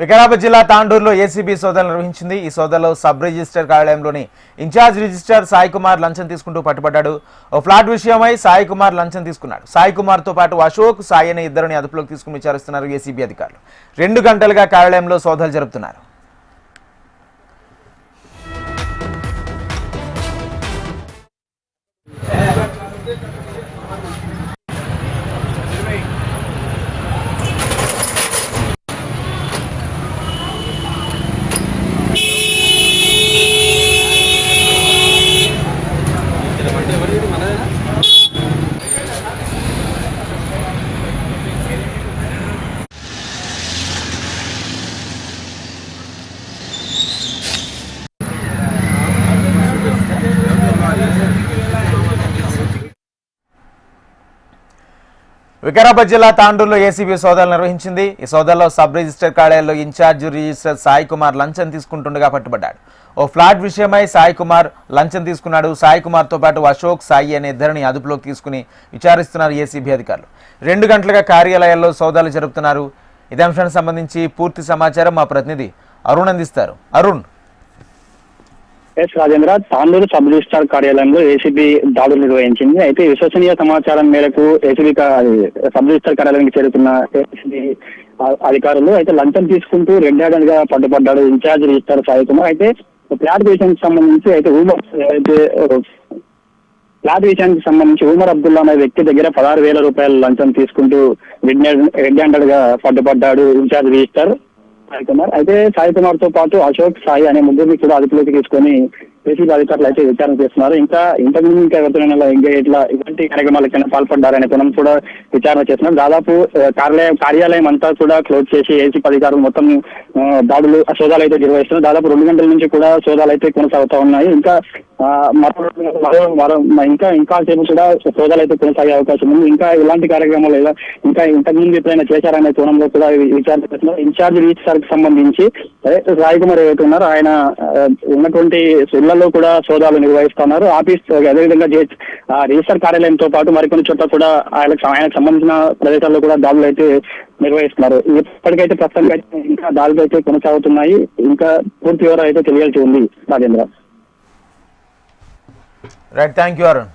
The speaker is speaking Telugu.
వికారాబాద్ జిల్లా తాండూరులో ఏసీబీ సోదాలు నిర్వహించింది. ఈ సోదాలో సబ్ రిజిస్టర్ కార్యాలయంలోని ఇన్ఛార్జ్ రిజిస్టర్ సాయి కుమార్ లంచం తీసుకుంటూ పట్టుబడ్డాడు. ఓ ఫ్లాట్ విషయమై సాయి కుమార్ లంచం తీసుకున్నాడు. సాయి కుమార్ తో పాటు అశోక్, సాయి అనే ఇద్దరిని అదుపులోకి తీసుకుని విచారిస్తున్నారు ఏసీబీ అధికారులు. 2 గంటలుగా కార్యాలయంలో సోదాలు జరుపుతున్నారు. వికారాబాద్ జిల్లా తాండూరులో ఏసీబీ సోదాలు నిర్వహించింది. ఈ సోదాల్లో సబ్ రిజిస్టర్ కార్యాలయంలో ఇన్ఛార్జ్ రిజిస్టర్ సాయి కుమార్ లంచం తీసుకుంటుండగా పట్టుబడ్డాడు. ఓ ఫ్లాట్ విషయమై సాయి కుమార్ లంచం తీసుకున్నాడు. సాయి కుమార్ తో పాటు అశోక్, సాయి అనే ఇద్దరిని అదుపులోకి తీసుకుని విచారిస్తున్నారు ఏసీబీ అధికారులు. 2 గంటలుగా కార్యాలయాల్లో సోదాలు జరుపుతున్నారు. ఇదే అంశానికి సంబంధించి పూర్తి సమాచారం మా ప్రతినిధి అరుణ్ అందిస్తారు. అరుణ్. రాజేంద్ర, తాండూరు సబ్ రిజిస్ట్రార్ కార్యాలయంలో ఏసీబీ దాడులు నిర్వహించింది. అయితే విశ్వసనీయ సమాచారం మేరకు ఏసీబీ సబ్ రిజిస్ట్రార్ కార్యాలయానికి చేరుకున్న ఏసీబీ అధికారులు అయితే లంచం తీసుకుంటూ రెడ్ హ్యాండెడ్ గా పట్టుబడ్డాడు ఇన్ఛార్జ్ రిజిస్ట్రార్ సాయి కుమార్. అయితే ఫ్లాట్ విషయానికి సంబంధించి ఉమర్ అబ్దుల్లా అనే వ్యక్తి దగ్గర 16,000 రూపాయల లంచం తీసుకుంటూ రెడ్ హ్యాండెడ్ గా పట్టుబడ్డాడు ఇన్ఛార్జ్ రిజిస్ట్రార్ సాయి కుమార్. అయితే సాయి కుమార్ తో పాటు అశోక్, సాయి అనే ముగ్గురిని కూడా అదుపులోకి తీసుకొని ఏసీబీ అధికారులు అయితే విచారణ చేస్తున్నారు. ఇంతకుముందు ఎవరితోనైనా ఇలాంటి కార్యక్రమాలకైనా పాల్పడ్డారనే కోణం కూడా విచారణ చేస్తున్నారు. దాదాపు కార్యాలయం అంతా కూడా క్లోజ్ చేసి ఏసీబీ అధికారులు మొత్తం దాడులు సోదాలు అయితే నిర్వహిస్తున్నారు. దాదాపు 2 గంటల నుంచి కూడా సోదాలు అయితే కొనసాగుతూ ఉన్నాయి. ఇంకా సేపు కూడా సోదాలు అయితే కొనసాగే అవకాశం ఉంది. ఇంకా ఇలాంటి కార్యక్రమాలు ఇంకా ఇంతకుముందు ఎప్పుడైనా చేశారనే కోణంలో కూడా విచారణ చేస్తున్నారు. ఇన్ఛార్జ్ రిజిస్ట్రార్ కి సంబంధించి సాయి కుమార్ ఏవైతే ఉన్నారో ఆయన ఉన్నటువంటి ఇళ్లలో కూడా సోదాలు నిర్వహిస్తున్నారు. ఆఫీస్ అదేవిధంగా రిజిస్టర్ కార్యాలయంతో పాటు మరికొన్ని చోట్ల కూడా ఆయనకు సంబంధించిన ప్రదేశాల్లో కూడా దాడులు అయితే నిర్వహిస్తున్నారు. ఇప్పటికైతే ప్రస్తుతానికి ఇంకా దాడులు అయితే కొనసాగుతున్నాయి. ఇంకా పూర్తి వివరాలు అయితే తెలియాల్సి ఉంది. Rajendra. Right, thank you Arun.